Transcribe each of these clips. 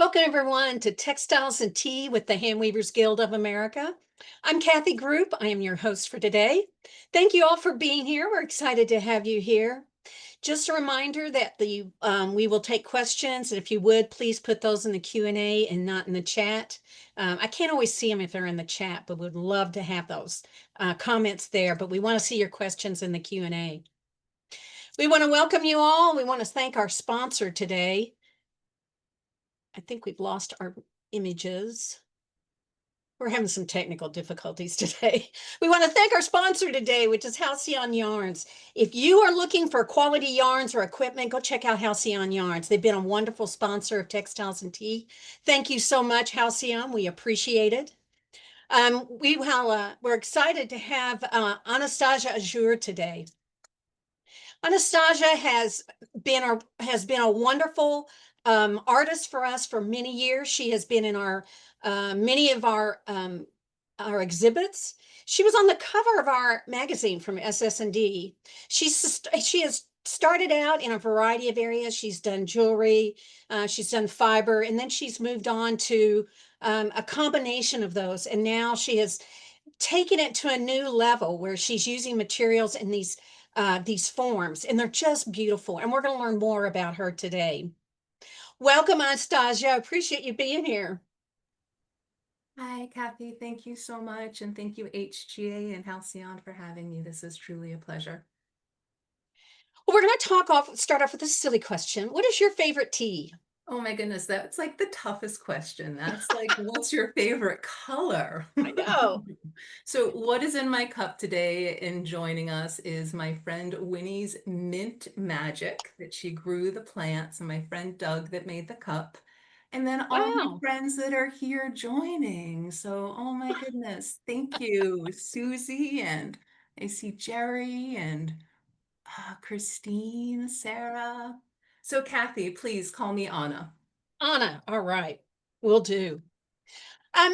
Welcome everyone to Textiles and Tea with the Handweavers Guild of America. I'm Kathy Group. I am your host for today. Thank you all for being here. We're excited to have you here. Just a reminder that we will take questions, and if you would, please put those in the Q&A and not in the chat. I can't always see them if they're in the chat, but we'd love to have those comments there. But we want to see your questions in the Q&A. We want to welcome you all. We want to thank our sponsor today. I think we've lost our images. We're having some technical difficulties today. We want to thank our sponsor today, which is Halcyon Yarns. If you are looking for quality yarns or equipment, go check out Halcyon Yarns. They've been a wonderful sponsor of Textiles and Tea. Thank you so much, Halcyon. We appreciate it. We're excited to have Anastasia Azure today. Anastasia has been a wonderful artist for us for many years. She has been in many of our exhibits. She was on the cover of our magazine from ss&D. She has started out in a variety of areas. She's done jewelry, she's done fiber, and then she's moved on to a combination of those. And now she has taken it to a new level where she's using materials in these forms, and they're just beautiful. And we're going to learn more about her today. Welcome, Anastasia. I appreciate you being here. Hi, Kathy. Thank you so much. And thank you, HGA and Halcyon, for having me. This is truly a pleasure. Well, we're going to start off with a silly question. What is your favorite tea? Oh my goodness, that's like the toughest question. That's like, what's your favorite color? I know. So what is in my cup today and joining us is my friend Winnie's Mint Magic, that she grew the plants, and my friend Doug that made the cup. And then all my Wow. friends that are here joining. So, oh my goodness, thank you, Susie, and I see Jerry and Christine, Sarah. So Kathy, please call me Anna. Anna, all right. Will do. How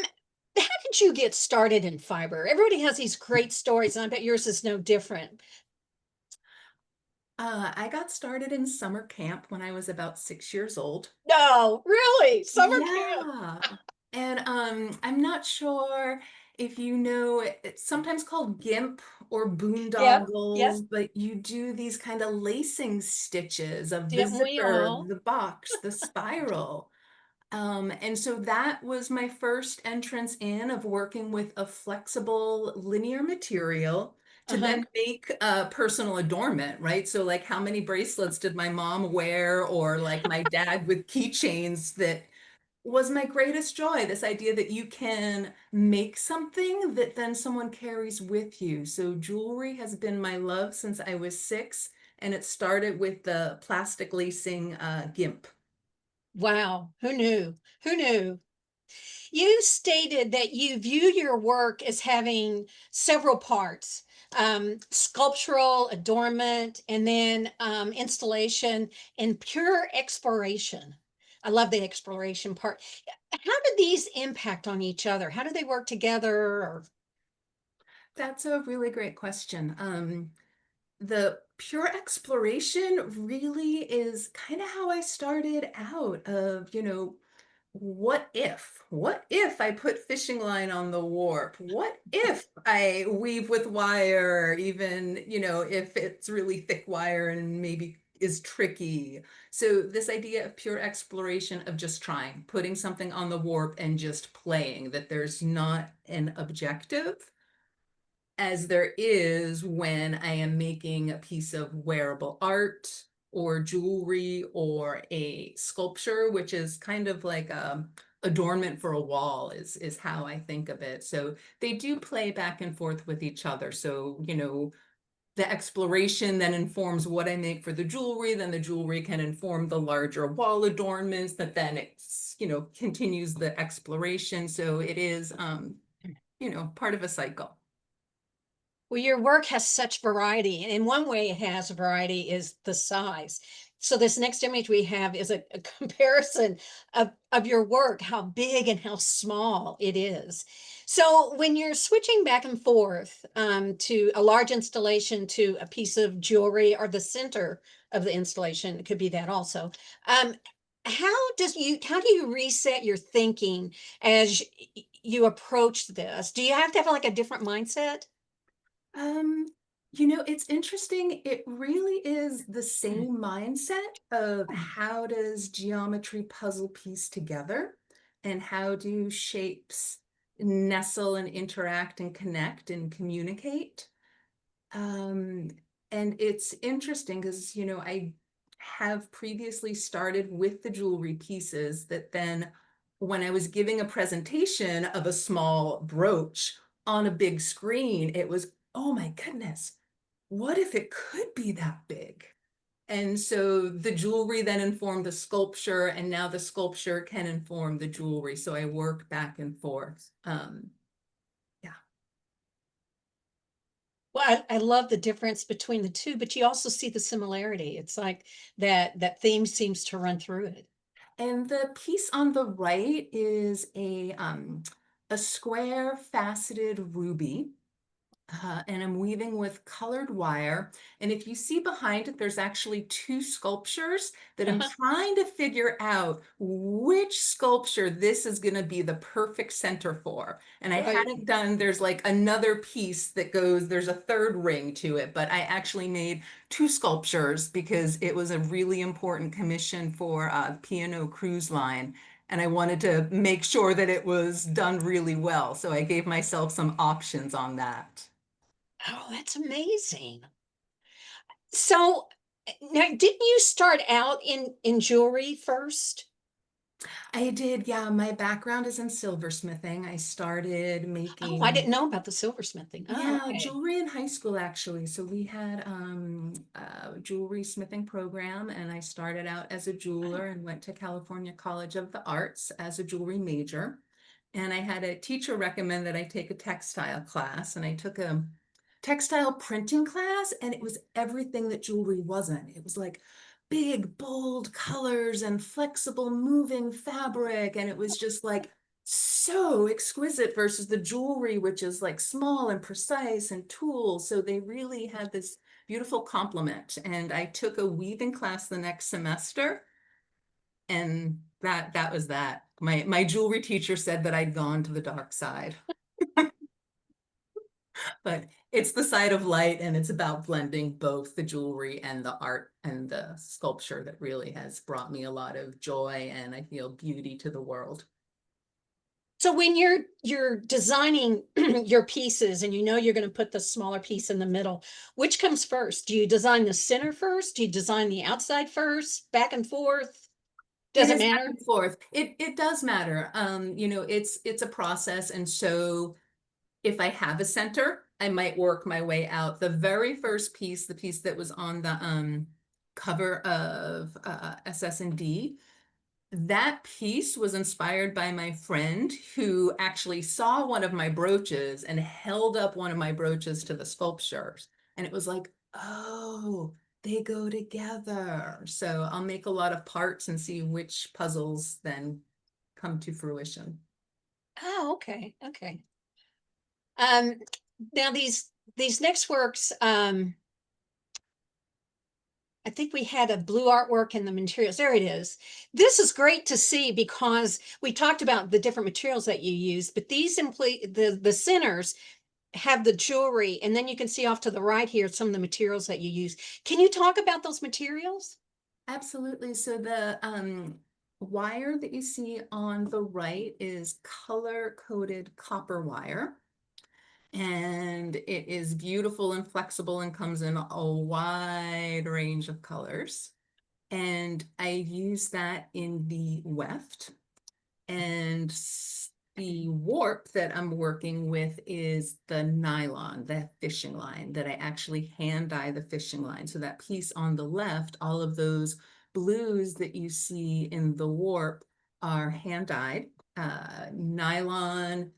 did you get started in fiber? Everybody has these great stories, and I bet yours is no different. I got started in summer camp when I was about 6 years old. No, really? Summer camp. Yeah. And I'm not sure if you know, it's sometimes called GIMP or Yep, yep. boondoggles, but you do these kind of lacing stitches of the Didn't we zipper, all? the box, the spiral. And so that was my first entrance in of working with a flexible linear material to Uh-huh. then make a personal adornment, right? So like how many bracelets did my mom wear, or like my dad with keychains? That was my greatest joy, this idea that you can make something that then someone carries with you. So jewelry has been my love since I was 6, and it started with the plastic lacing GIMP. Wow. Who knew? Who knew? You stated that you view your work as having several parts, sculptural, adornment, and then installation and pure exploration. I love the exploration part. How do these impact on each other? How do they work together? Or That's a really great question. The pure exploration really is kind of how I started out of, what if I put fishing line on the warp? What if I weave with wire, even, if it's really thick wire and maybe is tricky. So this idea of pure exploration, of just trying, putting something on the warp and just playing, that there's not an objective as there is when I am making a piece of wearable art or jewelry or a sculpture, which is kind of like a adornment for a wall, is how I think of it. So they do play back and forth with each other. So, the exploration then informs what I make for the jewelry, then the jewelry can inform the larger wall adornments, that then it's, continues the exploration. So it is, part of a cycle. well, your work has such variety, and in one way it has variety is the size. So this next image we have is a comparison of your work, how big and how small it is. So when you're switching back and forth to a large installation to a piece of jewelry or the center of the installation, it could be that also. how do you reset your thinking as you approach this? Do you have to have like a different mindset? Um, it's interesting. It really is the same mindset of how does geometry puzzle piece together and how do shapes nestle and interact and connect and communicate. Um, and it's interesting because, I have previously started with the jewelry pieces that then when I was giving a presentation of a small brooch on a big screen, it was, oh my goodness, what if it could be that big? And so the jewelry then informed the sculpture, and now the sculpture can inform the jewelry. So I work back and forth. Yeah. Well, I love the difference between the two, but you also see the similarity. It's like that theme seems to run through it. And the piece on the right is a square faceted ruby. And I'm weaving with colored wire. And if you see behind it, there's actually two sculptures that I'm trying to figure out which sculpture this is going to be the perfect center for. And I Right. hadn't done, there's like another piece that goes, there's a third ring to it, but I actually made two sculptures because it was a really important commission for P&O Cruise Line. And I wanted to make sure that it was done really well. So I gave myself some options on that. Oh, that's amazing. So now, didn't you start out in jewelry first? I did, yeah. My background is in silversmithing. I started Oh, I making, didn't know about the silversmithing. Oh, yeah, okay. jewelry in high school actually. So we had a jewelry smithing program, and I started out as a jeweler and went to California College of the Arts as a jewelry major. And I had a teacher recommend that I take a textile class, and I took a textile printing class, and it was everything that jewelry wasn't. It was like big, bold colors and flexible, moving fabric. And it was just like so exquisite versus the jewelry, which is like small and precise and tools. So they really had this beautiful complement. And I took a weaving class the next semester, and that was that. My jewelry teacher said that I'd gone to the dark side, but it's the side of light, and it's about blending both the jewelry and the art and the sculpture that really has brought me a lot of joy, and I feel beauty to the world. So when you're designing your pieces and you know you're going to put the smaller piece in the middle, which comes first? Do you design the center first? Do you design the outside first? Back and forth? It Does it is back matter? and forth. It does matter. It's a process, and so if I have a center, I might work my way out. The very first piece, the piece that was on the cover of ss&D, that piece was inspired by my friend who actually saw one of my brooches and held up one of my brooches to the sculptures. And it was like, oh, they go together. So I'll make a lot of parts and see which puzzles then come to fruition. Oh, okay. Okay. Um, now these next works, I think we had a blue artwork in the materials. There it is. This is great to see because we talked about the different materials that you use, but these imply the centers have the jewelry, and then you can see off to the right here some of the materials that you use. Can you talk about those materials? Absolutely. So the wire that you see on the right is color-coded copper wire. And it is beautiful and flexible and comes in a wide range of colors. And I use that in the weft. And the warp that I'm working with is the nylon, that fishing line that I actually hand dye the fishing line. So that piece on the left, all of those blues that you see in the warp are hand dyed. Nylon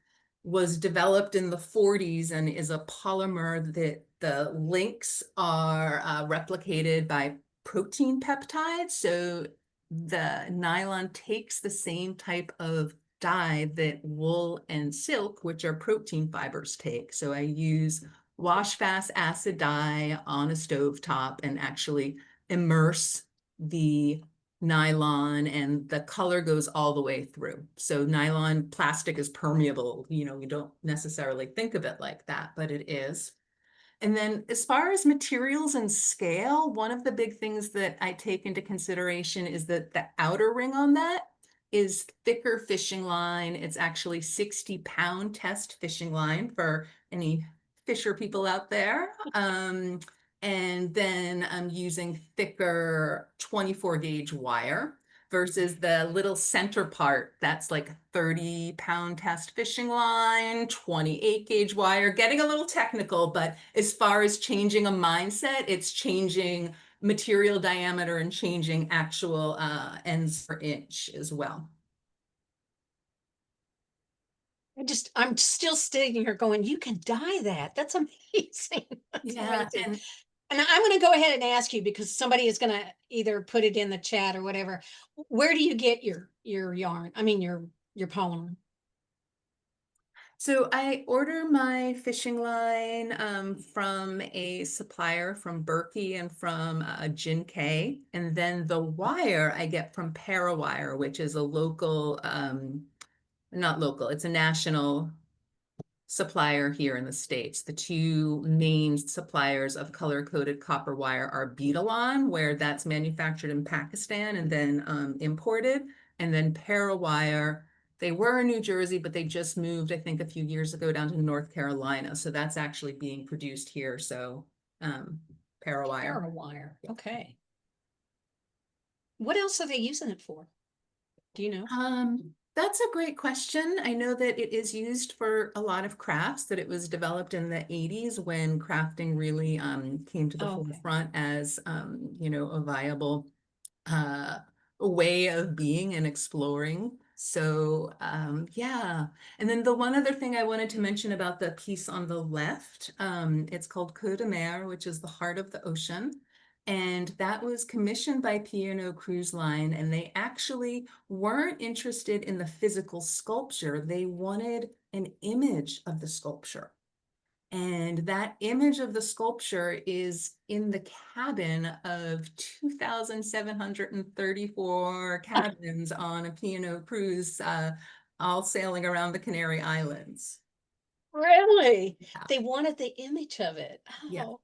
was developed in the 40s and is a polymer that the links are replicated by protein peptides. So the nylon takes the same type of dye that wool and silk, which are protein fibers, take. So I use wash fast acid dye on a stove top and actually immerse the nylon, and the color goes all the way through. So nylon plastic is permeable. You know, we don't necessarily think of it like that, but it is. And then as far as materials and scale, one of the big things that I take into consideration is that the outer ring on that is thicker fishing line. It's actually 60-pound test fishing line for any fisher people out there. And then I'm using thicker 24 gauge wire versus the little center part that's like 30-pound test fishing line, 28 gauge wire, getting a little technical, but as far as changing a mindset, it's changing material diameter and changing actual ends per inch as well. I'm still sitting here going, you can dye that. That's amazing. That's Yeah, amazing. and And I'm going to go ahead and ask you because somebody is going to either put it in the chat or whatever. Where do you get your yarn? I mean your polymer. so I order my fishing line from a supplier from Berkey and from Jin K. And then the wire I get from Parawire, which is a local, not local, it's a national supplier here in the States. The two main suppliers of color-coded copper wire are Beetalon, where that's manufactured in Pakistan and then imported, and then Parawire. They were in New Jersey, but they just moved, I think, a few years ago down to North Carolina. So that's actually being produced here. So Parawire. Parawire. Okay. What else are they using it for? Do you know? That's a great question. I know that it is used for a lot of crafts, that it was developed in the 80s when crafting really came to the Oh, okay. forefront as, you know, a viable uh, way of being and exploring. So yeah. And then the one other thing I wanted to mention about the piece on the left, it's called Queue de Mer, which is the heart of the ocean. And that was commissioned by P&O Cruise Line, and they actually weren't interested in the physical sculpture. They wanted an image of the sculpture. And that image of the sculpture is in the cabin of 2,734 cabins on a P&O cruise, all sailing around the Canary Islands. Really? Yeah. They wanted the image of it. Yeah. Oh.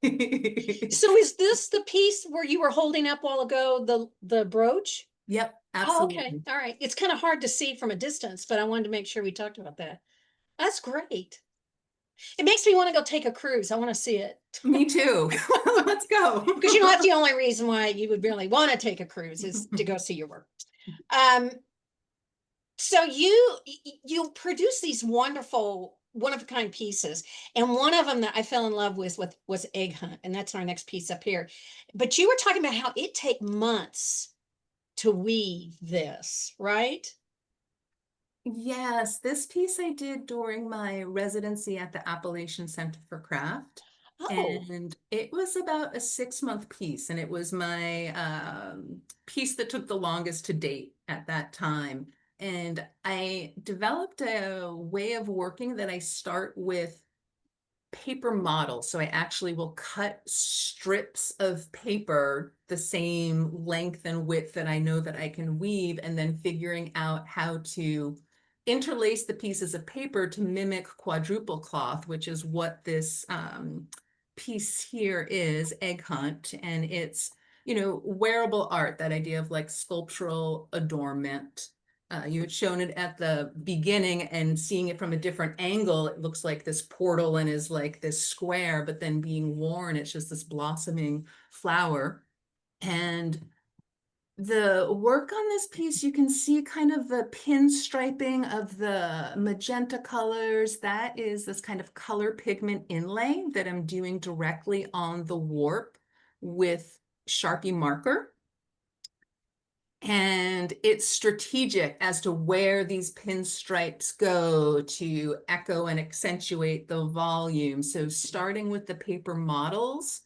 So is this the piece where you were holding up while ago, the brooch? Yep, Oh, okay. absolutely. All right. It's kind of hard to see from a distance, but I wanted to make sure we talked about that. That's great. It makes me want to go take a cruise. I want to see it. Me too. Let's go. Because you know that's the only reason why you would really want to take a cruise is to go see your work. Um, so you produce these wonderful one of a kind pieces, and one of them that I fell in love with was Egg Hunt, and that's our next piece up here. But you were talking about how it take months to weave this, right? Yes, this piece I did during my residency at the Appalachian Center for Craft. Oh, And it was about a 6-month piece, and it was my piece that took the longest to date at that time. And I developed a way of working that I start with paper model. So I actually will cut strips of paper the same length and width that I know that I can weave, and then figuring out how to interlace the pieces of paper to mimic quadruple cloth, which is what this piece here is, Egg Hunt. And it's, you know, wearable art, that idea of like sculptural adornment. You had shown it at the beginning, and seeing it from a different angle, it looks like this portal and is like this square, but then being worn, it's just this blossoming flower. And the work on this piece, you can see kind of the pinstriping of the magenta colors. That is this kind of color pigment inlay that I'm doing directly on the warp with Sharpie marker. And it's strategic as to where these pinstripes go to echo and accentuate the volume. So starting with the paper models,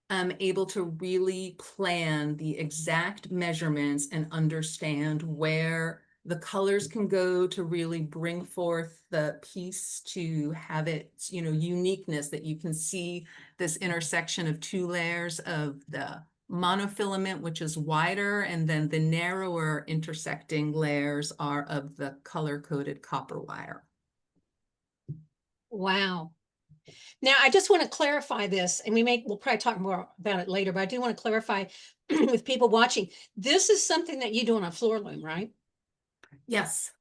I'm able to really plan the exact measurements and understand where the colors can go to really bring forth the piece, to have its, you know, uniqueness, that you can see this intersection of two layers of the monofilament, which is wider, and then the narrower intersecting layers are of the color-coded copper wire. Wow. Now, I just want to clarify this, and we'll probably talk more about it later, but I do want to clarify with people watching. This is something that you do on a floor loom, right? Yes.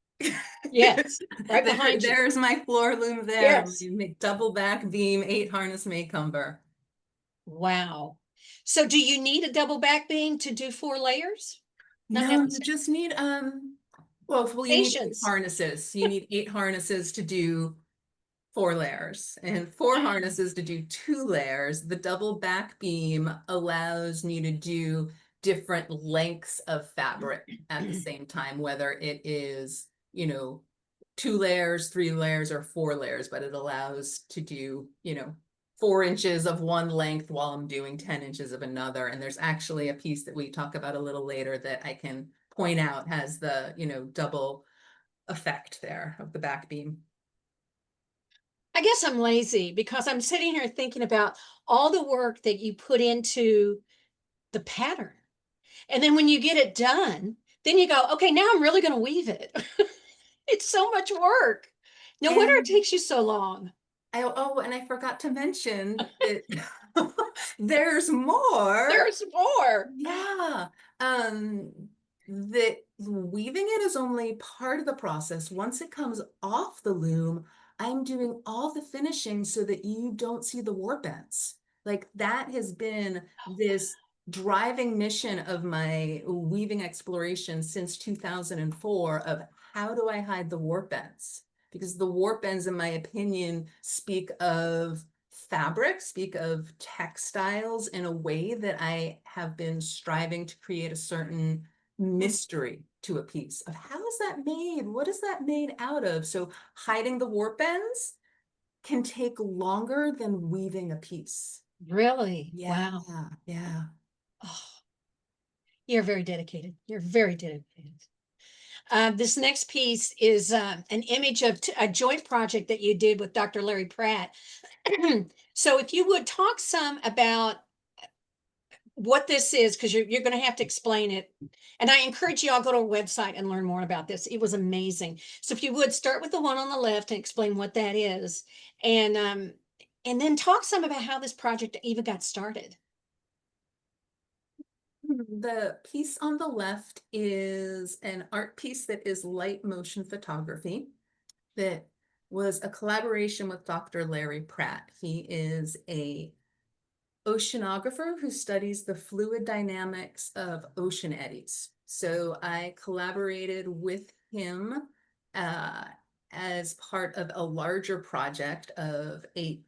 Yes, right behind you. There's my floor loom there. Yes. My double back beam, 8 harness Maycomber. Wow. So do you need a double back beam to do 4 layers? Not No, you necessarily. just need well, you need 8 Patience. harnesses. You need 8 harnesses to do 4 layers and 4 harnesses to do 2 layers. The double back beam allows me to do different lengths of fabric at the same time, whether it is, 2 layers, 3 layers, or 4 layers, but it allows to do, 4 inches of one length while I'm doing 10 inches of another. And there's actually a piece that we talk about a little later that I can point out has the, double effect there of the back beam. I guess I'm lazy because I'm sitting here thinking about all the work that you put into the pattern. And then when you get it done, then you go, okay, now I'm really going to weave it. It's so much work. No wonder it And takes you so long. and I forgot to mention that there's more. There's more. Yeah. Um, that weaving it is only part of the process. Once it comes off the loom, I'm doing all the finishing so that you don't see the warp ends. Like that has been this driving mission of my weaving exploration since 2004 of how do I hide the warp ends? Because the warp ends, in my opinion, speak of fabric, speak of textiles in a way that I have been striving to create a certain mystery to a piece of how is that made? What is that made out of? So hiding the warp ends can take longer than weaving a piece. Really? Yeah, Wow. yeah. Oh, you're very dedicated. You're very dedicated. This next piece is an image of a joint project that you did with Dr. Larry Pratt. So if you would talk some about what this is, because you're going to have to explain it. And I encourage you all go to our website and learn more about this. It was amazing. So if you would start with the one on the left and explain what that is, and then talk some about how this project even got started. The piece on the left is an art piece that is light motion photography that was a collaboration with Dr. Larry Pratt. He is a oceanographer who studies the fluid dynamics of ocean eddies. So I collaborated with him uh, as part of a larger project of 8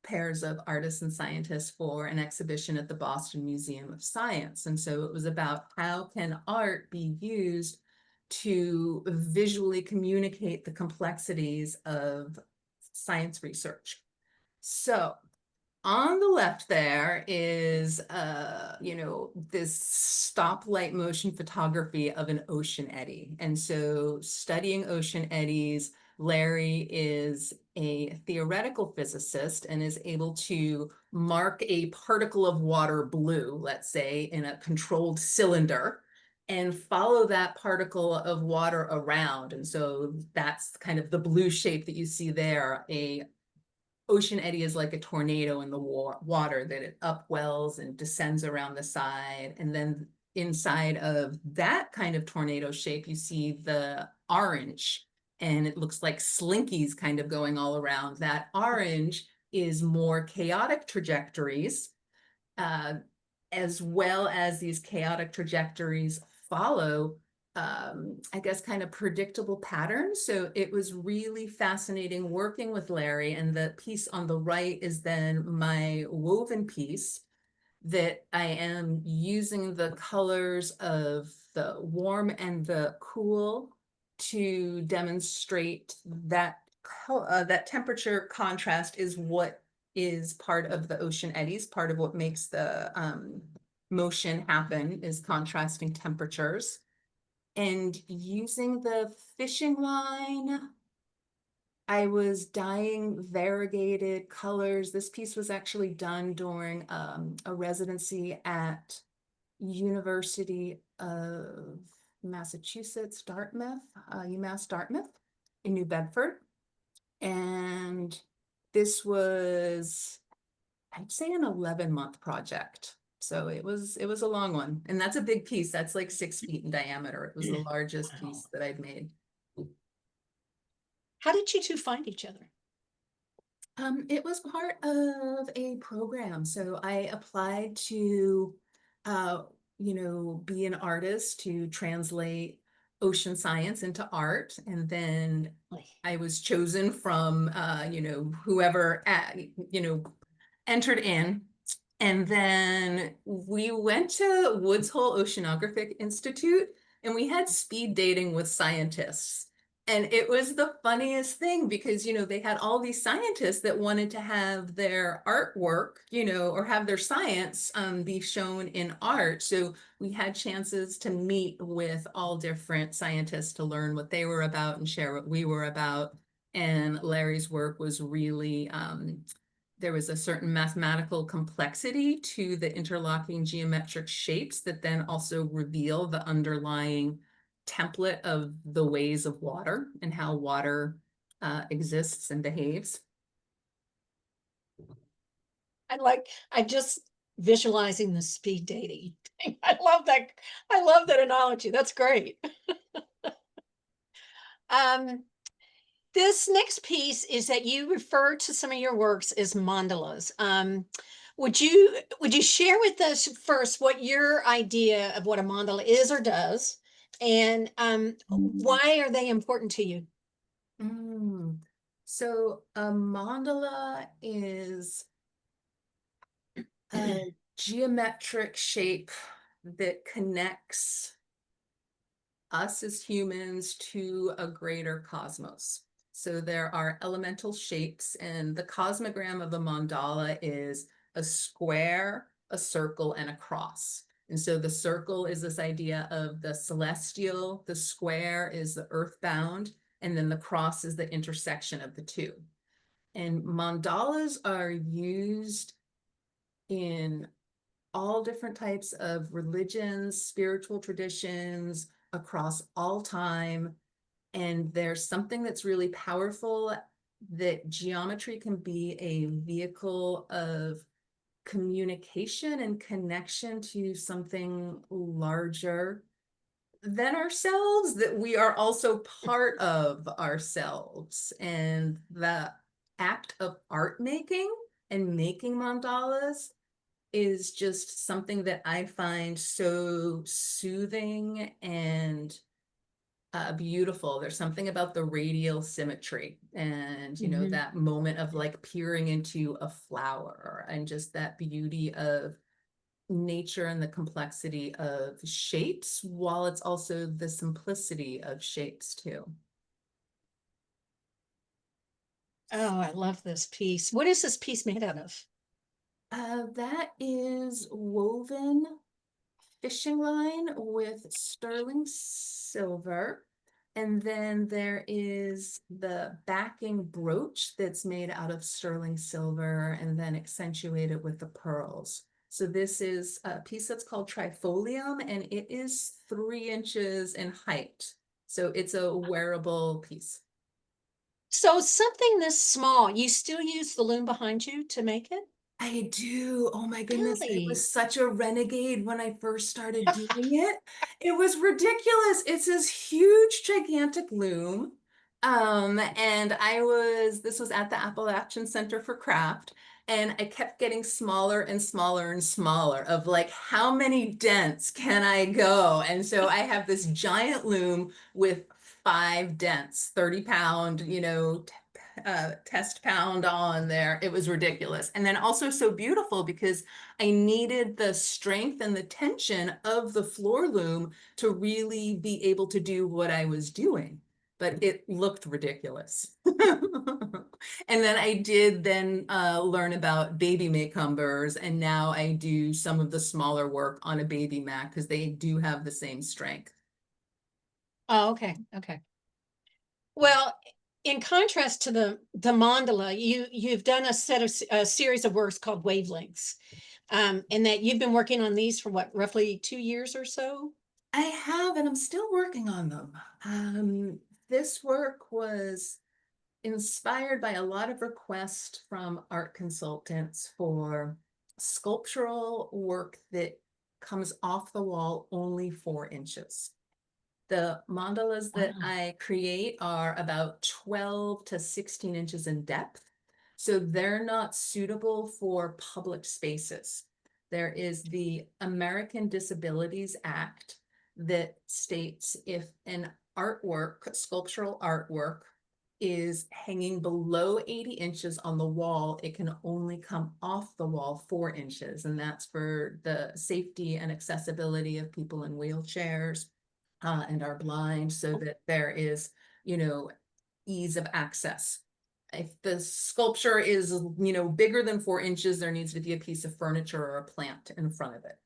pairs of artists and scientists for an exhibition at the Boston Museum of Science. And so it was about how can art be used to visually communicate the complexities of science research. So on the left there is this stoplight motion photography of an ocean eddy. And so studying ocean eddies, Larry is a theoretical physicist and is able to mark a particle of water blue, let's say, in a controlled cylinder and follow that particle of water around. And so that's kind of the blue shape that you see there. A ocean eddy is like a tornado in the water that it upwells and descends around the side. And then inside of that kind of tornado shape, you see the orange, and it looks like slinkies kind of going all around. That orange is more chaotic trajectories, uh, as well as these chaotic trajectories follow I guess, kind of predictable patterns. So it was really fascinating working with Larry. And the piece on the right is then my woven piece that I am using the colors of the warm and the cool to demonstrate that that temperature contrast is what is part of the ocean eddies. Part of what makes the motion happen is contrasting temperatures. And using the fishing line, I was dyeing variegated colors. This piece was actually done during a residency at University of Massachusetts, Dartmouth, UMass Dartmouth in New Bedford. And this was, I'd say, an 11-month project. So it was a long one. And that's a big piece. That's like 6 feet in diameter. It was the largest Wow. piece that I'd made. How did you two find each other? It was part of a program. So I applied to, uh, be an artist to translate ocean science into art. And then I was chosen from, whoever, entered in. And then we went to Woods Hole Oceanographic Institute and we had speed dating with scientists. And it was the funniest thing because, they had all these scientists that wanted to have their artwork, or have their science be shown in art. So we had chances to meet with all different scientists to learn what they were about and share what we were about. And Larry's work was really, there was a certain mathematical complexity to the interlocking geometric shapes that then also reveal the underlying template of the ways of water and how water exists and behaves. I just visualizing the speed dating. I love that. I love that analogy. That's great. Um, this next piece is that you refer to some of your works as mandalas. Would you share with us first what your idea of what a mandala is or does, and why are they important to you? Mm. So a mandala is a geometric shape that connects us as humans to a greater cosmos. So there are elemental shapes, and the cosmogram of a mandala is a square, a circle, and a cross. And so the circle is this idea of the celestial, the square is the earthbound, and then the cross is the intersection of the two. And mandalas are used in all different types of religions, spiritual traditions across all time. And there's something that's really powerful that geometry can be a vehicle of communication and connection to something larger than ourselves, that we are also part of ourselves. And the act of art making and making mandalas is just something that I find so soothing and beautiful. There's something about the radial symmetry and, Mhm. that moment of like peering into a flower and just that beauty of nature and the complexity of shapes, while it's also the simplicity of shapes too. Oh, I love this piece. What is this piece made out of? That is woven fishing line with sterling silver. And then there is the backing brooch that's made out of sterling silver and then accentuated with the pearls. So this is a piece that's called trifolium, and it is 3 inches in height. So it's a wearable piece. So something this small, you still use the loom behind you to make it? I do. Oh my goodness. I Really? was such a renegade when I first started doing it. It was ridiculous. It's this huge, gigantic loom. And this was at the Appalachian Center for Craft, and I kept getting smaller and smaller and smaller of like, how many dents can I go? And so I have this giant loom with 5 dents, 30 pound, test pound on there. It was ridiculous. And then also so beautiful because I needed the strength and the tension of the floor loom to really be able to do what I was doing. But it looked ridiculous. And then I did then learn about baby macumbers, and now I do some of the smaller work on a baby mat because they do have the same strength. Oh, okay, okay. Well, in contrast to the mandala, you've done a series of works called wavelengths. And that you've been working on these for what, roughly 2 years or so? I have, and I'm still working on them. This work was inspired by a lot of requests from art consultants for sculptural work that comes off the wall only 4 inches. The mandalas that Wow. I create are about 12 to 16 inches in depth. So they're not suitable for public spaces. There is the American Disabilities Act that states if an artwork, sculptural artwork, is hanging below 80 inches on the wall, it can only come off the wall 4 inches. And that's for the safety and accessibility of people in wheelchairs and are blind, so that there is, ease of access. If the sculpture is, bigger than 4 inches, there needs to be a piece of furniture or a plant in front of it.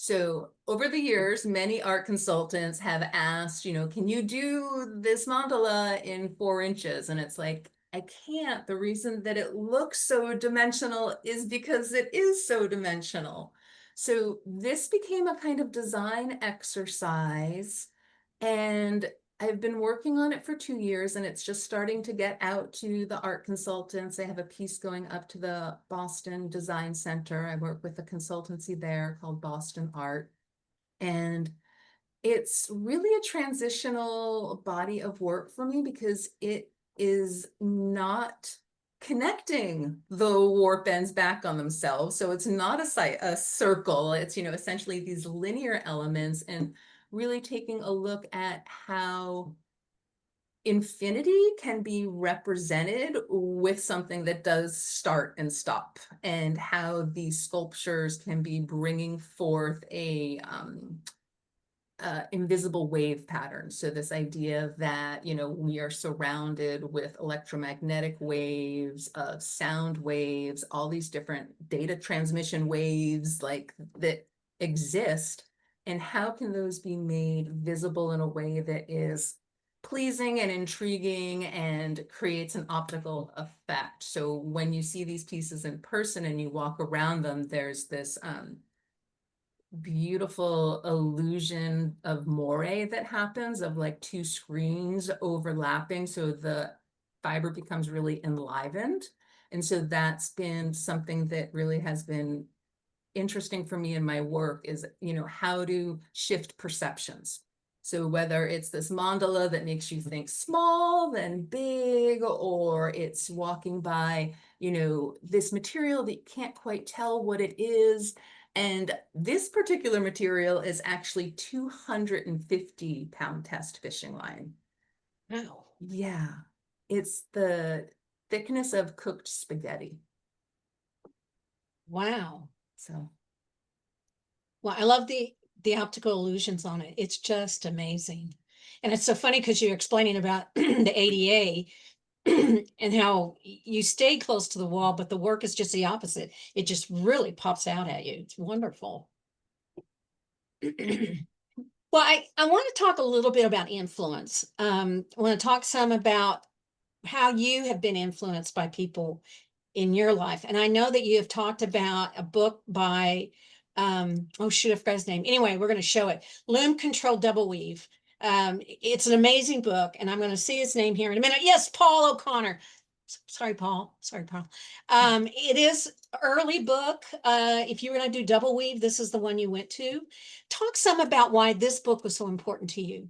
So over the years, many art consultants have asked, can you do this mandala in 4 inches? And it's like, I can't. The reason that it looks so dimensional is because it is so dimensional. So this became a kind of design exercise, and I've been working on it for 2 years, and it's just starting to get out to the art consultants. I have a piece going up to the Boston Design Center. I work with a consultancy there called Boston Art. And it's really a transitional body of work for me because it is not connecting the warp ends back on themselves. So it's not a circle. It's, essentially these linear elements, and really taking a look at how infinity can be represented with something that does start and stop, and how these sculptures can be bringing forth a invisible wave pattern. So this idea that, we are surrounded with electromagnetic waves, sound waves, all these different data transmission waves like that exist, and how can those be made visible in a way that is pleasing and intriguing and creates an optical effect. So when you see these pieces in person and you walk around them, there's this beautiful illusion of moire that happens, of like two screens overlapping, so the fiber becomes really enlivened. And so that's been something that really has been interesting for me in my work, is, how to shift perceptions. So whether it's this mandala that makes you think small then big, or it's walking by, this material that you can't quite tell what it is. And this particular material is actually 250-pound test fishing line. Wow. Yeah, it's the thickness of cooked spaghetti. Wow. So Well, I love the optical illusions on it. It's just amazing. And it's so funny because you're explaining about the ADA and how you stay close to the wall, but the work is just the opposite. It just really pops out at you. It's wonderful. Well, I want to talk a little bit about influence. I want to talk some about how you have been influenced by people in your life. And I know that you have talked about a book by, oh shoot, I forgot his name. Anyway, we're going to show it. Loom Control Double Weave. It's an amazing book, and I'm going to see his name here in a minute. Yes, Paul O'Connor. Sorry, Paul. Sorry, Paul. It is early book. If you were going to do double weave, this is the one you went to. Talk some about why this book was so important to you.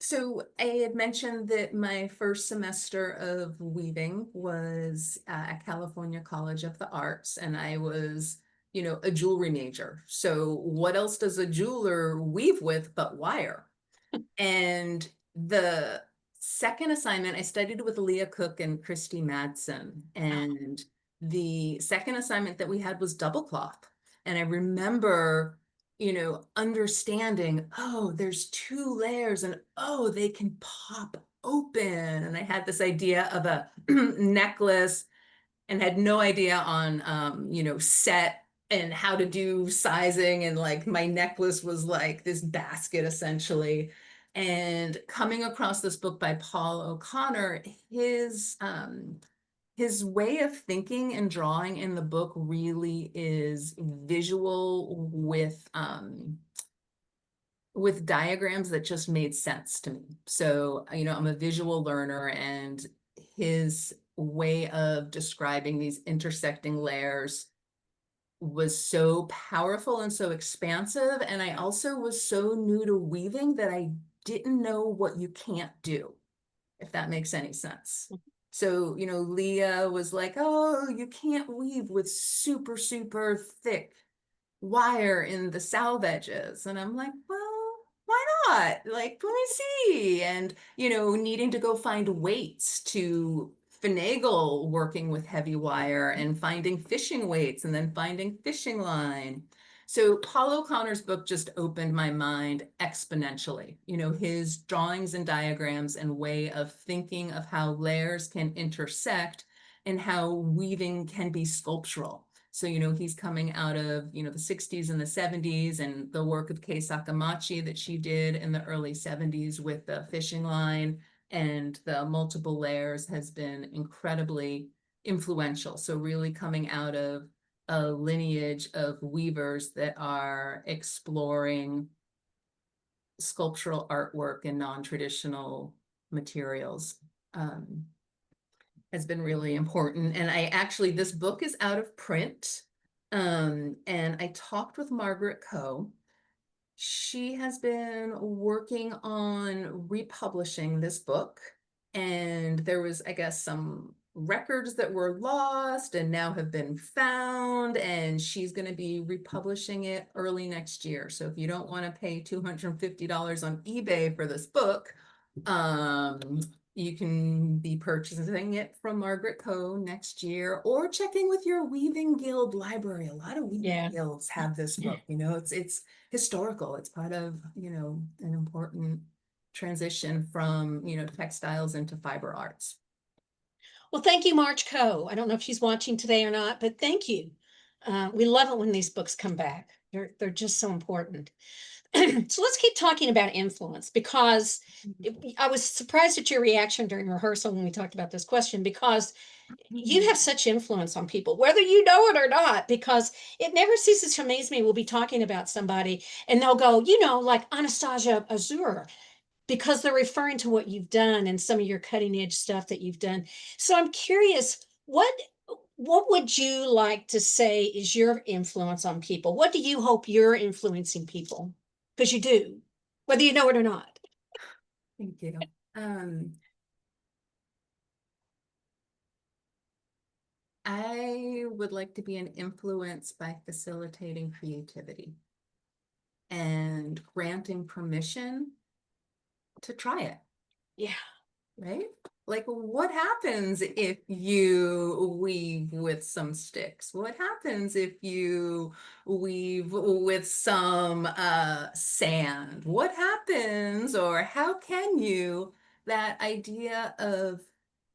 So I had mentioned that my first semester of weaving was at California College of the Arts, and I was, a jewelry major. So what else does a jeweler weave with but wire? And the second assignment, I studied with Lia Cook and Christy Madsen, and the second assignment that we had was double cloth. And I remember, understanding, oh, there's two layers, and oh, they can pop open. And I had this idea of a necklace, and had no idea on, set and how to do sizing. And like my necklace was like this basket essentially. And coming across this book by Paul O'Connor, his his way of thinking and drawing in the book really is visual with diagrams that just made sense to me. So, I'm a visual learner, and his way of describing these intersecting layers was so powerful and so expansive. And I also was so new to weaving that I didn't know what you can't do, if that makes any sense. So, Leah was like, oh, you can't weave with super, super thick wire in the salve edges. And I'm like, well, why not? Like, let me see. And, needing to go find weights to finagle working with heavy wire, and finding fishing weights, and then finding fishing line. So Paul O'Connor's book just opened my mind exponentially. His drawings and diagrams and way of thinking of how layers can intersect and how weaving can be sculptural. So, he's coming out of, the 60s and the 70s, and the work of Kei Sakamachi that she did in the early 70s with the fishing line and the multiple layers has been incredibly influential. So really coming out of a lineage of weavers that are exploring sculptural artwork and non-traditional materials. Has been really important. And this book is out of print. And I talked with Margaret Coe. She has been working on republishing this book. And there was, I guess, some records that were lost and now have been found. And she's going to be republishing it early next year. So if you don't want to pay $250 on eBay for this book, you can be purchasing it from Margaret Coe next year, or checking with your Weaving Guild library. A lot of weaving guilds have this book. It's historical. It's part of, an important transition from, textiles into fiber arts. Well, thank you, Marge Coe. I don't know if she's watching today or not, but thank you. We love it when these books come back. They're just so important. So let's keep talking about influence, because I was surprised at your reaction during rehearsal when we talked about this question, because you have such influence on people, whether you know it or not, because it never ceases to amaze me. We'll be talking about somebody and they'll go, like Anastasia Azure, because they're referring to what you've done and some of your cutting edge stuff that you've done. So I'm curious, what would you like to say is your influence on people? What do you hope you're influencing people? Because you do, whether you know it or not. Thank you. I would like to be an influence by facilitating creativity and granting permission to try it. Yeah. Right? Like, what happens if you weave with some sticks? What happens if you weave with some sand? What happens, or how can you? That idea of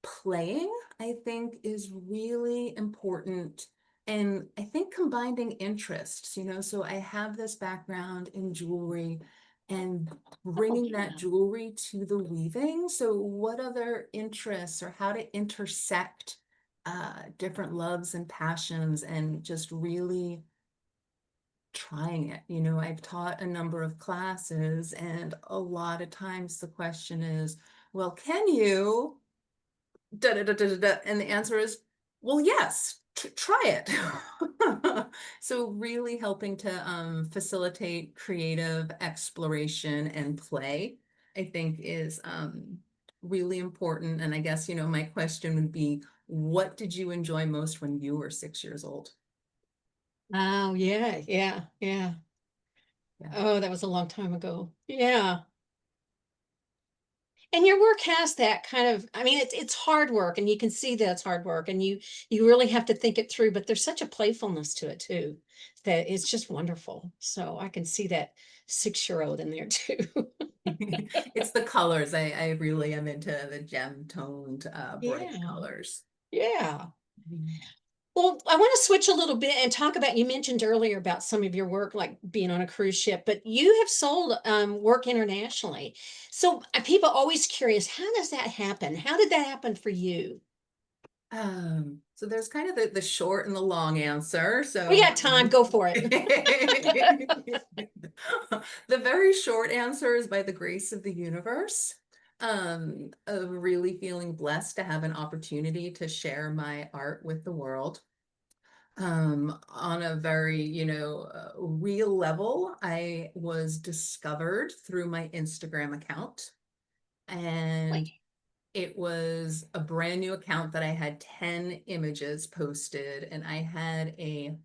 playing, I think, is really important. And I think combining interests, so I have this background in jewelry, and bringing that jewelry to the weaving. So what other interests, or how to intersect different loves and passions, and just really trying it. I've taught a number of classes, and a lot of times the question is, well, can you da da da da da, and the answer is, well, yes, try it. So really helping to facilitate creative exploration and play, I think, is really important. And I guess, my question would be, what did you enjoy most when you were 6 years old? Oh, yeah, yeah, yeah. Oh, that was a long time ago. Yeah. And your work has that kind of, I mean, it's hard work, and you can see that it's hard work, and you really have to think it through, but there's such a playfulness to it too, that it's just wonderful. So I can see that 6-year-old in there too. It's the colors. I really am into the gem toned bright Yeah. colors. Yeah. Well, I want to switch a little bit and talk about, you mentioned earlier about some of your work, like being on a cruise ship, but you have sold work internationally. So people always curious, how does that happen? How did that happen for you? So there's kind of the short and the long answer. We So got time, go for it. the very short answer is by the grace of the universe. Of really feeling blessed to have an opportunity to share my art with the world. On a very, real level, I was discovered through my Instagram account, and Like, it was a brand new account that I had 10 images posted, and I had a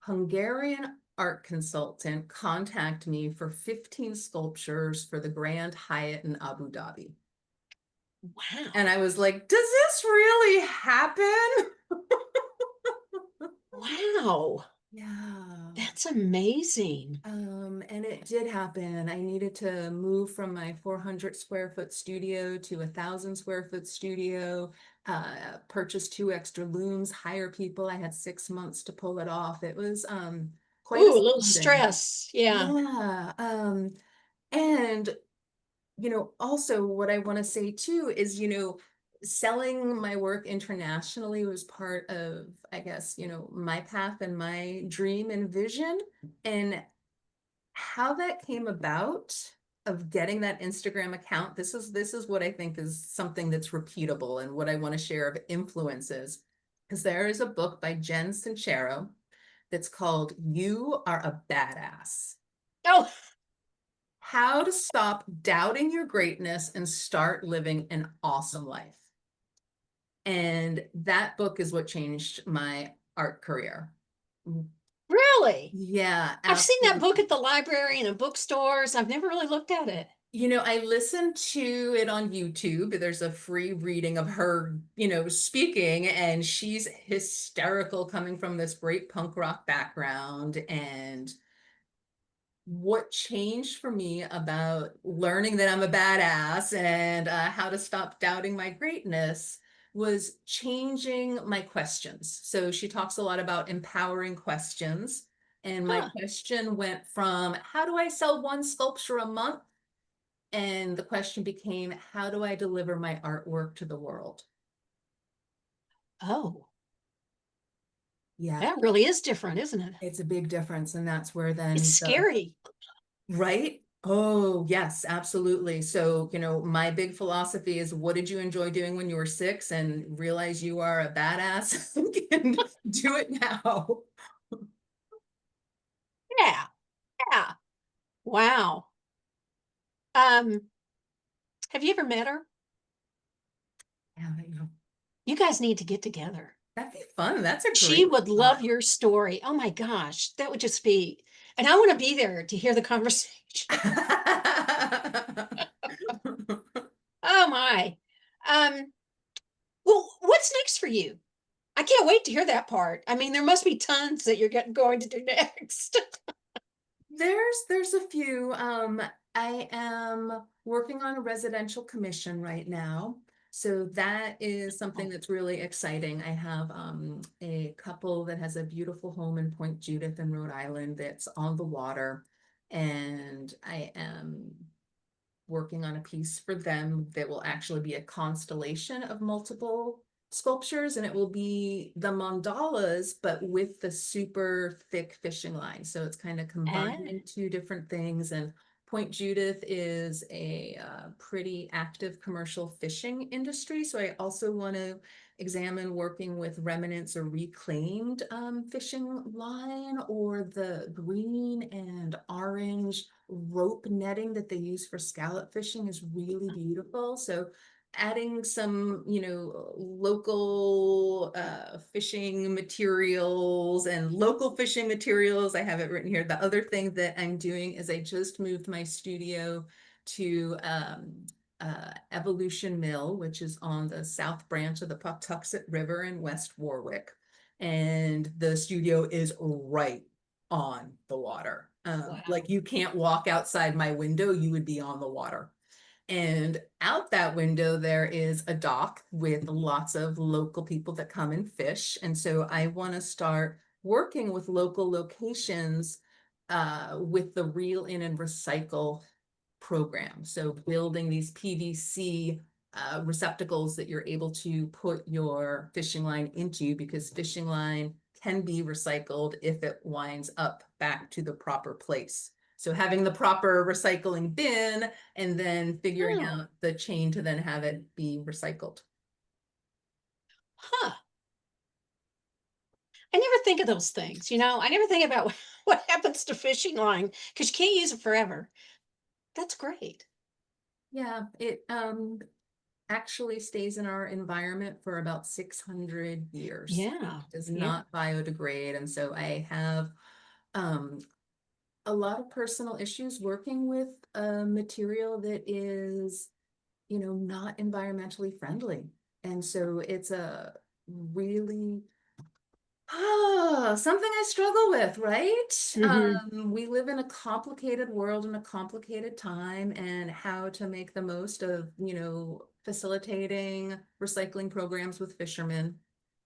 Hungarian art consultant contact me for 15 sculptures for the Grand Hyatt in Abu Dhabi. And wow. I was like, does this really happen? Wow. Yeah. That's amazing. And it did happen. I needed to move from my 400 square foot studio to 1,000 square foot studio, purchase 2 extra looms, hire people. I had 6 months to pull it off. It was quite Ooh, a little astounding. stress. Yeah. Yeah. And also what I want to say too is, selling my work internationally was part of, I guess, my path and my dream and vision. And how that came about of getting that Instagram account, this is what I think is something that's repeatable and what I want to share of influences. Because there is a book by Jen Sincero that's called You Are a Badass. Oh, How to Stop Doubting Your Greatness and Start Living an Awesome Life. And that book is what changed my art career. really? Yeah, I've seen that book absolutely. at the library and in bookstores. I've never really looked at it. I listened to it on YouTube. There's a free reading of her, speaking, and she's hysterical coming from this great punk rock background. And what changed for me about learning that I'm a badass and how to stop doubting my greatness was changing my questions. So she talks a lot about empowering questions. And my Huh. question went from how do I sell one sculpture a month? And the question became, how do I deliver my artwork to the world? Oh, Yeah, that really is different, isn't it? it's a big difference. And that's where It's then scary. right? Oh, yes, absolutely. So, my big philosophy is what did you enjoy doing when you were 6 and realize you are a badass and do it now. Yeah. Yeah. Wow. Um, have you ever met her? Yeah, You guys need to get together. that'd be fun. That's a She great would love thought. your story. Oh my gosh, that would just be, and I want to be there to hear the conversation. Oh my. Um, well, what's next for you? I can't wait to hear that part. I mean, there must be tons that you're going to do next. There's a few. I am working on a residential commission right now. So that is something Oh, that's really exciting. I have a couple that has a beautiful home in Point Judith in Rhode Island that's on the water. And I am working on a piece for them that will actually be a constellation of multiple sculptures, and it will be the mandalas but with the super thick fishing line, so it's kind of ah, combining two different things. And Point Judith is a pretty active commercial fishing industry, so I also want to examine working with remnants or reclaimed fishing line, or the green and orange rope netting that they use for scallop fishing is really beautiful. So adding some, local fishing materials and local fishing materials. I have it written here. The other thing that I'm doing is I just moved my studio to Evolution Mill, which is on the south branch of the Pawtuxet River in West Warwick. And the studio is right on the water. Like wow. you can't walk outside my window, you would be on the water. And out that window, there is a dock with lots of local people that come and fish. And so I want to start working with local locations with the Reel In and Recycle program. So building these PVC receptacles that you're able to put your fishing line into, because fishing line can be recycled if it winds up back to the proper place. So having the proper recycling bin and then figuring Oh, out the chain to then have it be recycled. huh. I never think of those things, you know. I never think about what happens to fishing line because you can't use it forever. That's great. Yeah, it actually stays in our environment for about 600 years. Yeah, It does yeah. not biodegrade. And so I have um, a lot of personal issues working with a material that is, not environmentally friendly. And so it's a really something I struggle with, right? Hmm. We live in a complicated world in a complicated time, and how to make the most of, facilitating recycling programs with fishermen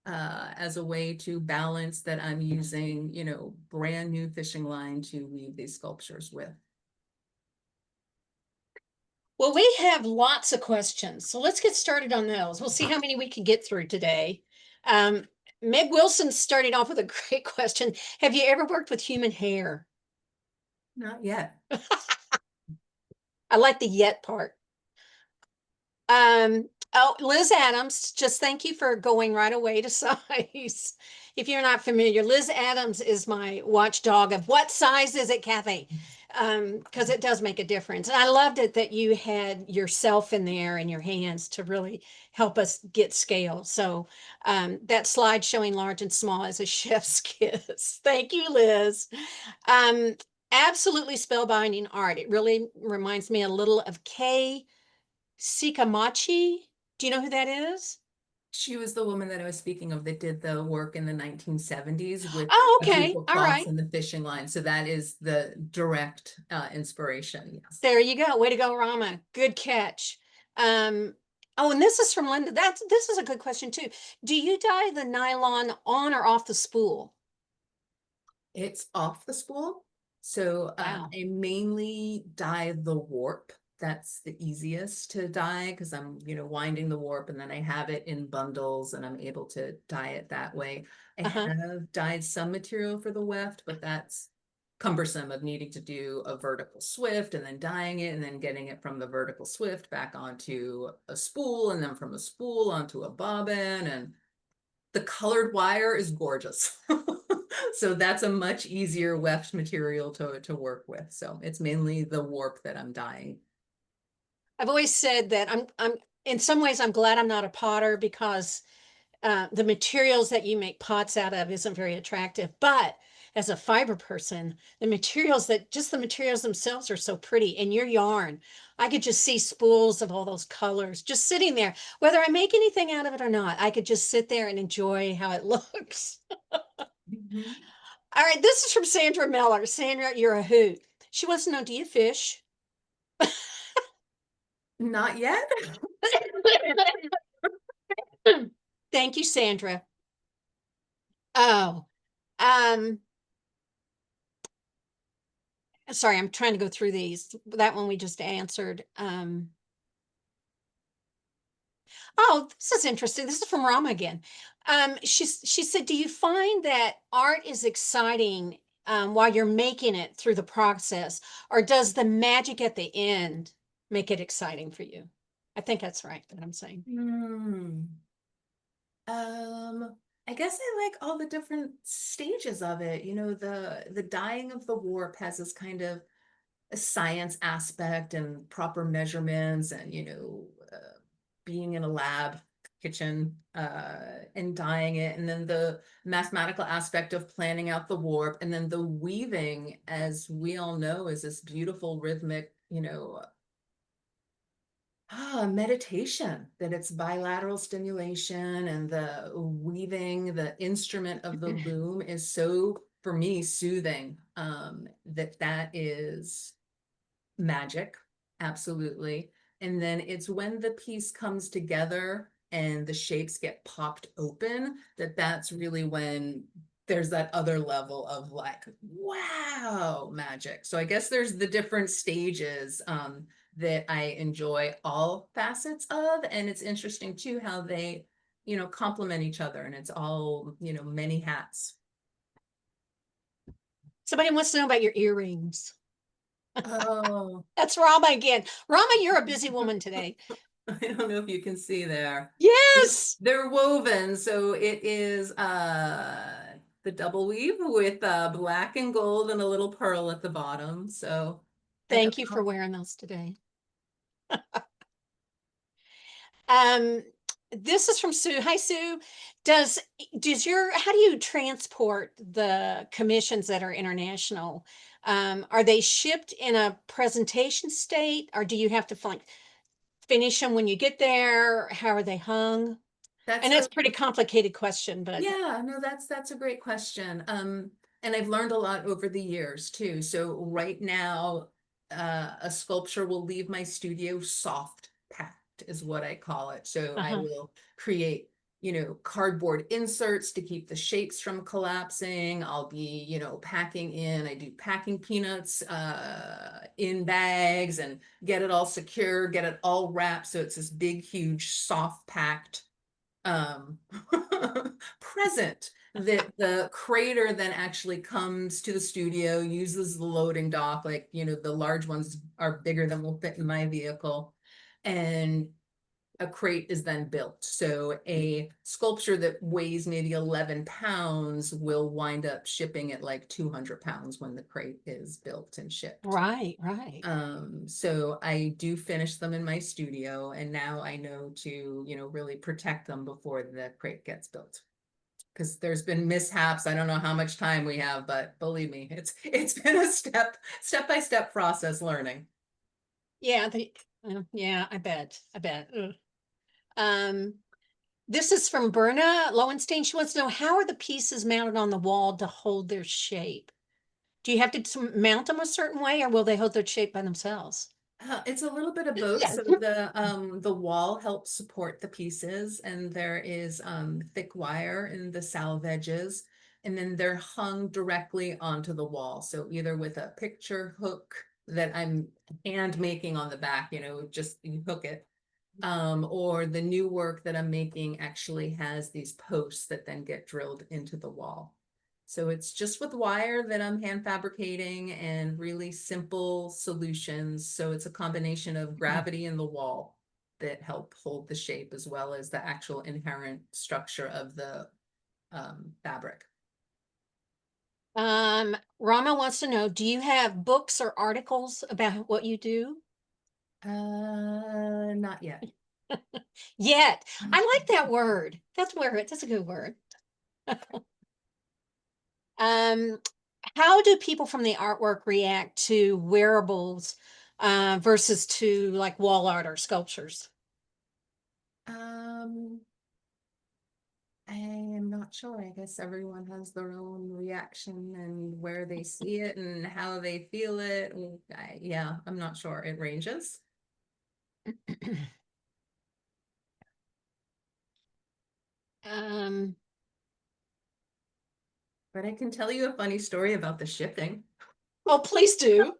as a way to balance that I'm using, brand new fishing line to weave these sculptures with. Well, we have lots of questions, so let's get started on those. We'll see how many we can get through today. Meg Wilson started off with a great question. Have you ever worked with human hair? Not yet. I like the yet part. Oh, Liz Adams, just thank you for going right away to size. If you're not familiar, Liz Adams is my watchdog of what size is it, Kathy? Because it does make a difference. And I loved it that you had yourself in there and your hands to really help us get scale. So that slide showing large and small is a chef's kiss. Thank you, Liz. Um, Absolutely spellbinding art. It really reminds me a little of Kay Sikamachi. Do you know who that is? She was the woman that I was speaking of that did the work in the 1970s with Oh, okay. quadruple All cloths right. and the fishing line. So that is the direct inspiration. Yes. There you go. Way to go, Rama. Good catch. Um, oh, and this is from Linda. This is a good question too. Do you dye the nylon on or off the spool? It's off the spool. So Wow. I mainly dye the warp. That's the easiest to dye because I'm, winding the warp, and then I have it in bundles and I'm able to dye it that way. I Uh-huh. have dyed some material for the weft, but that's cumbersome of needing to do a vertical swift and then dyeing it and then getting it from the vertical swift back onto a spool and then from a spool onto a bobbin, and the colored wire is gorgeous. So that's a much easier weft material to work with. So it's mainly the warp that I'm dyeing. I've always said that I'm in some ways I'm glad I'm not a potter because the materials that you make pots out of isn't very attractive. But as a fiber person, the materials themselves are so pretty. And your yarn, I could just see spools of all those colors just sitting there. Whether I make anything out of it or not, I could just sit there and enjoy how it looks. Mhm. All right, this is from Sandra Miller. Sandra, you're a hoot. She wants to know, do you fish? Not yet. Thank you, Sandra. Oh, um, sorry, I'm trying to go through these. That one we just answered. Oh, this is interesting. This is from Rama again. She said, do you find that art is exciting while you're making it through the process, or does the magic at the end make it exciting for you? I think that's right, what I'm saying. Hmm. I guess I like all the different stages of it. The dyeing of the warp has this kind of a science aspect and proper measurements, and being in a lab kitchen and dyeing it, and then the mathematical aspect of planning out the warp, and then the weaving, as we all know, is this beautiful rhythmic, meditation, that it's bilateral stimulation, and the weaving, the instrument of the loom is so, for me, soothing. That is magic, absolutely. And then it's when the piece comes together and the shapes get popped open, that's really when there's that other level of like, wow, magic. So I guess there's the different stages that I enjoy all facets of. And it's interesting too how they, complement each other, and it's all, many hats. Somebody wants to know about your earrings. Oh, That's Rama again. Rama, you're a busy woman today. I don't know if you can see there. Yes. They're woven, so it is the double weave with black and gold and a little pearl at the bottom. So I Thank don't you for know. wearing those today. Um, this is from Sue. Hi, Sue. Does how do you transport the commissions that are international? Are they shipped in a presentation state, or do you have to like finish them when you get there? How are they hung? That's And that's a a pretty complicated question, but Yeah, no, that's a great question. And I've learned a lot over the years too. So right now, a sculpture will leave my studio soft packed, is what I call it. So I uh-huh. will create, cardboard inserts to keep the shapes from collapsing. I'll be, packing in. I do packing peanuts in bags and get it all secure, get it all wrapped. So it's this big, huge, soft packed um present that the crater then actually comes to the studio, uses the loading dock, like, the large ones are bigger than will fit in my vehicle, and a crate is then built. So a sculpture that weighs maybe 11 pounds will wind up shipping at like 200 pounds when the crate is built and shipped. Right, right. So I do finish them in my studio, and now I know to, really protect them before the crate gets built. Because there's been mishaps. I don't know how much time we have, but believe me, it's been a step by step process learning. Yeah, yeah, I bet. I bet. Ugh. Um, this is from Berna Lowenstein. She wants to know, how are the pieces mounted on the wall to hold their shape? Do you have to mount them a certain way, or will they hold their shape by themselves? It's a little bit of both. So the wall helps support the pieces, and there is thick wire in the salve edges, and then they're hung directly onto the wall. So either with a picture hook that I'm hand making on the back, just you hook it, or the new work that I'm making actually has these posts that then get drilled into the wall. So it's just with wire that I'm hand fabricating, and really simple solutions. So it's a combination of gravity in the wall that help hold the shape, as well as the actual inherent structure of the fabric. Rama wants to know, do you have books or articles about what you do? Not yet. Yet. I like that word. That's a good word. Um, how do people from the artwork react to wearables versus to like wall art or sculptures? Um, I am not sure. I guess everyone has their own reaction and where they see it and how they feel it. And yeah, I'm not sure. It ranges. Um, But I can tell you a funny story about the shipping. oh, please do.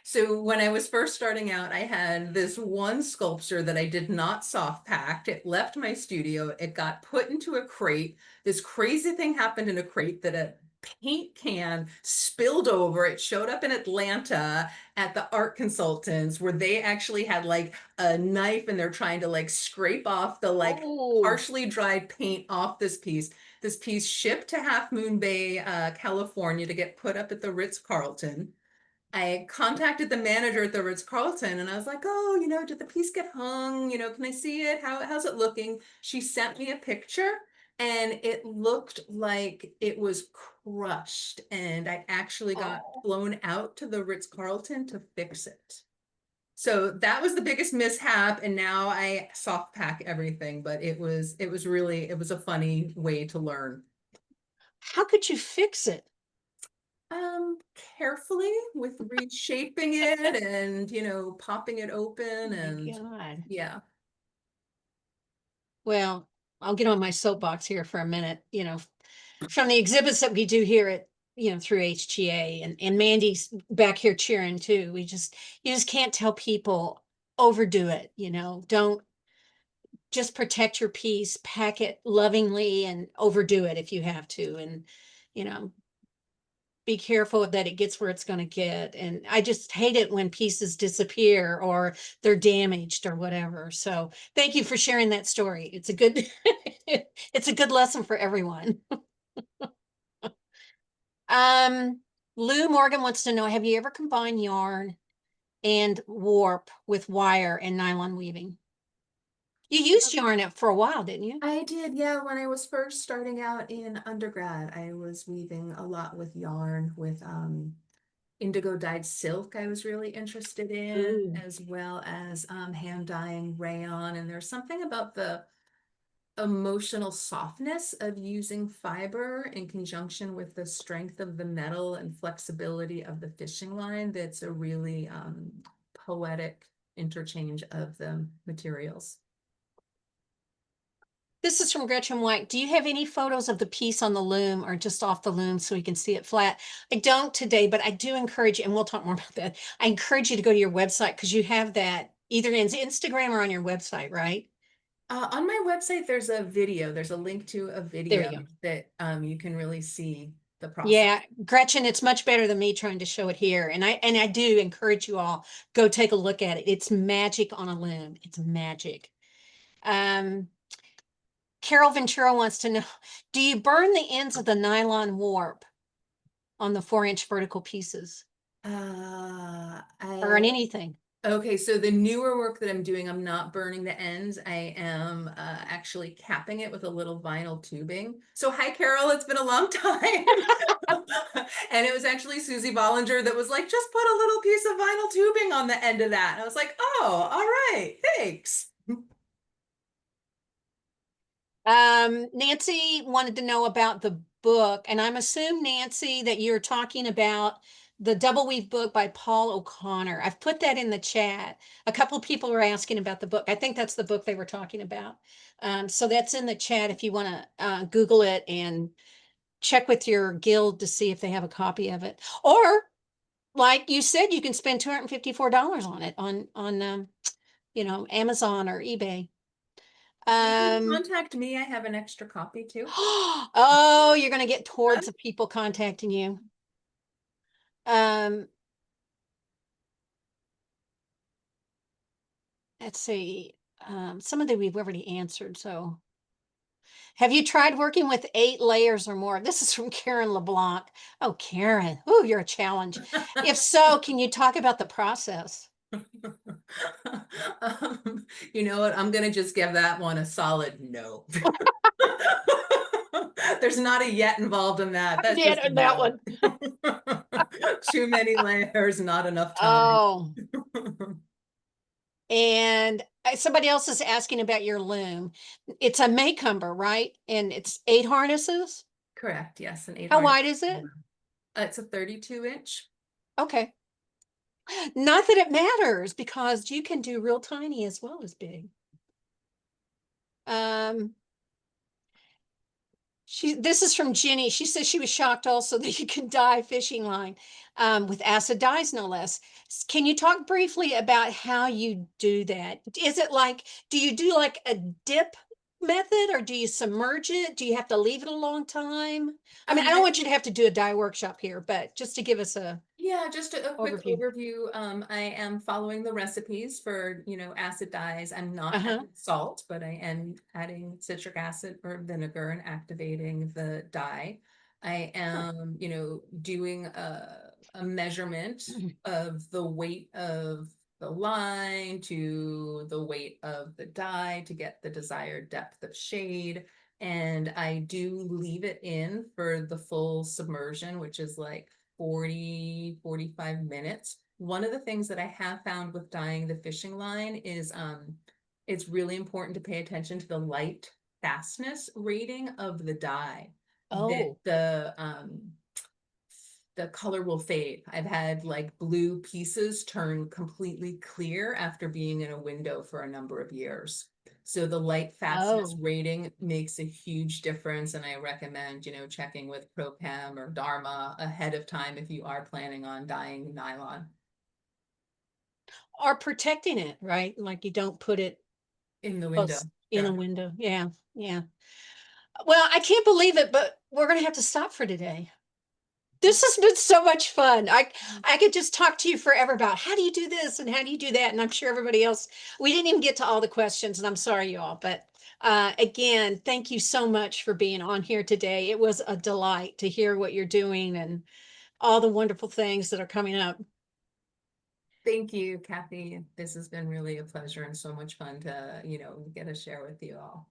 So when I was first starting out, I had this one sculpture that I did not soft packed. It left my studio. It got put into a crate. This crazy thing happened in a crate that a paint can spilled over. It showed up in Atlanta at the art consultants, where they actually had like a knife and they're trying to like scrape off the like Oh, partially dried paint off this piece. This piece shipped to Half Moon Bay, California, to get put up at the Ritz-Carlton. I contacted the manager at the Ritz-Carlton, and I was like, oh, did the piece get hung? Can I see it? How's it looking? She sent me a picture, and it looked like it was crushed. And I actually got oh. flown out to the Ritz-Carlton to fix it. So that was the biggest mishap. And now I soft pack everything, but it was a funny way to learn. How could you fix it? Carefully with reshaping it and, popping it Oh open, my and God. yeah. Well, I'll get on my soapbox here for a minute. From the exhibits that we do here at through HGA, and Mandy's back here cheering too. You just can't tell people overdo it, don't just protect your piece, pack it lovingly and overdo it if you have to. And, you know, be careful that it gets where it's going to get. And I just hate it when pieces disappear or they're damaged or whatever. So thank you for sharing that story. It's a good, it's a good lesson for everyone. Um, Lou Morgan wants to know, have you ever combined yarn and warp with wire and nylon weaving? You used yarn for a while, didn't you? I did, yeah. When I was first starting out in undergrad, I was weaving a lot with yarn, with indigo dyed silk I was really interested in, Ooh. as well as hand dyeing rayon. And there's something about the emotional softness of using fiber in conjunction with the strength of the metal and flexibility of the fishing line that's a really poetic interchange of the materials. This is from Gretchen White. Do you have any photos of the piece on the loom or just off the loom so we can see it flat? I don't today, but I do encourage you, and we'll talk more about that. I encourage you to go to your website because you have that either in Instagram or on your website, right? On my website, there's a video. There's a link to a There video you go. that you can really see the process. Yeah, Gretchen, it's much better than me trying to show it here. And I do encourage you all, go take a look at it. It's magic on a loom. It's magic. Um, Carol Ventura wants to know, do you burn the ends of the nylon warp on the 4-inch vertical pieces Uh, or on I anything? Okay, so the newer work that I'm doing, I'm not burning the ends. I am actually capping it with a little vinyl tubing. So hi, Carol, it's been a long time. And it was actually Susie Bollinger that was like, just put a little piece of vinyl tubing on the end of that. And I was like, oh, all right, thanks. Nancy wanted to know about the book, and I'm assuming, Nancy, that you're talking about the Double Weave book by Paul O'Connor. I've put that in the chat. A couple of people were asking about the book. I think that's the book they were talking about. So that's in the chat if you want to Google it and check with your guild to see if they have a copy of it. Or, like you said, you can spend $254 on it on Amazon or eBay. You can Um, contact me. I have an extra copy too. Oh, you're going to get hordes of people contacting you. Um, let's see. Some of them we've already answered. So, have you tried working with 8 layers or more? This is from Karen LeBlanc. Oh, Karen. Oh, you're a challenge. If so, can you talk about the process? You know what? I'm gonna just give that one a solid no. There's not a yet involved in that. I That's did just a on that no. one. Too many layers, not enough time. Oh, and somebody else is asking about your loom. It's a Maycumber, right? And it's 8 harnesses. Correct, yes, an 8 How harness. wide is it? It's a 32-inch. Okay. Not that it matters because you can do real tiny as well as big. Um, this is from Jenny. She says she was shocked also that you can dye fishing line with acid dyes, no less. Can you talk briefly about how you do that? Is it like, do you do like a dip method or do you submerge it? Do you have to leave it a long time? I mean, I don't I want you to have to do a dye workshop here, but just to give us a Yeah, just a quick overview. overview. I am following the recipes for, acid dyes. I'm not Uh-huh. adding salt, but I am adding citric acid or vinegar and activating the dye. I Huh. am, doing a measurement of the weight of the line to the weight of the dye to get the desired depth of shade. And I do leave it in for the full submersion, which is like 40, 45 minutes. One of the things that I have found with dyeing the fishing line is it's really important to pay attention to the light fastness rating of the dye, that Oh. the color will fade. I've had like blue pieces turn completely clear after being in a window for a number of years. So the light fastness Oh, rating makes a huge difference. And I recommend, checking with ProPem or Dharma ahead of time if you are planning on dyeing nylon or protecting it, right? Like you don't put it in the window. close in a Sure. window. Yeah, yeah. Well, I can't believe it, but we're going to have to stop for today. This has been so much fun. I could just talk to you forever about how do you do this and how do you do that, and I'm sure everybody else. We didn't even get to all the questions, and I'm sorry, you all. But again, thank you so much for being on here today. It was a delight to hear what you're doing and all the wonderful things that are coming up. Thank you, Kathy. This has been really a pleasure and so much fun to, get to share with you all.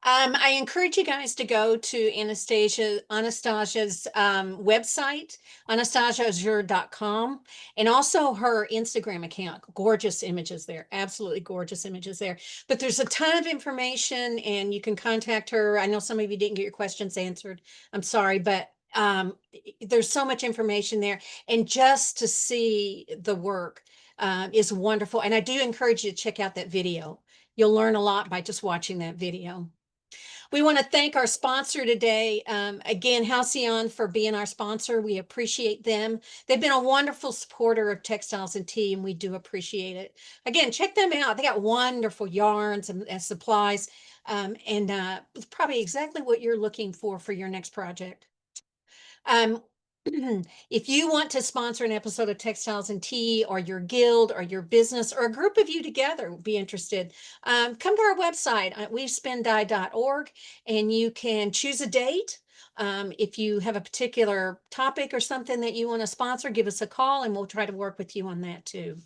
I encourage you guys to go to Anastasia's website, anastasiaazure.com, and also her Instagram account. Gorgeous images there, absolutely gorgeous images there. But there's a ton of information, and you can contact her. I know some of you didn't get your questions answered. I'm sorry, but there's so much information there, and just to see the work is wonderful. And I do encourage you to check out that video. You'll learn a lot by just watching that video. We want to thank our sponsor today, again, Halcyon, for being our sponsor. We appreciate them. They've been a wonderful supporter of Textiles and Tea, and we do appreciate it. Again, check them out. They got wonderful yarns and supplies, and probably exactly what you're looking for your next project. Um, if you want to sponsor an episode of Textiles and Tea, or your guild or your business or a group of you together would be interested, come to our website at weavespendye.org, and you can choose a date. If you have a particular topic or something that you want to sponsor, give us a call and we'll try to work with you on that too.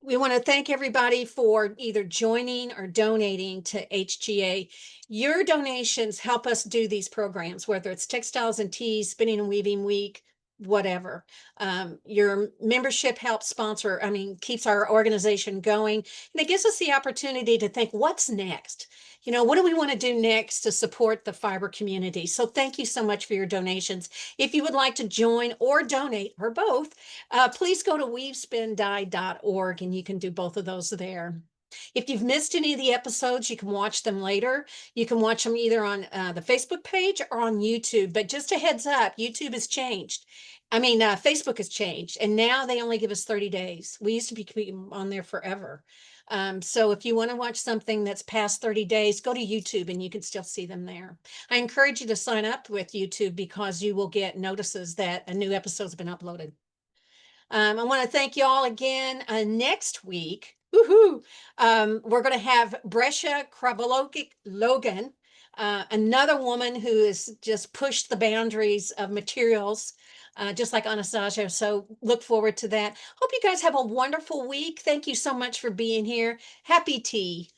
We want to thank everybody for either joining or donating to HGA. Your donations help us do these programs, whether it's Textiles and Teas, Spinning and Weaving Week, whatever. Your membership helps keeps our organization going. And it gives us the opportunity to think, what's next? What do we want to do next to support the fiber community? So thank you so much for your donations. If you would like to join or donate, or both, please go to weavespendye.org, and you can do both of those there. If you've missed any of the episodes, you can watch them later. You can watch them either on the Facebook page or on YouTube. But just a heads up, YouTube has changed. Facebook has changed, and now they only give us 30 days. We used to be on there forever. So if you want to watch something that's past 30 days, go to YouTube and you can still see them there. I encourage you to sign up with YouTube because you will get notices that a new episode's been uploaded. I want to thank you all again. Next week, woohoo, we're going to have Brescia Krabologic Logan, another woman who has just pushed the boundaries of materials, just like Anastasia. So look forward to that. Hope you guys have a wonderful week. Thank you so much for being here. Happy tea.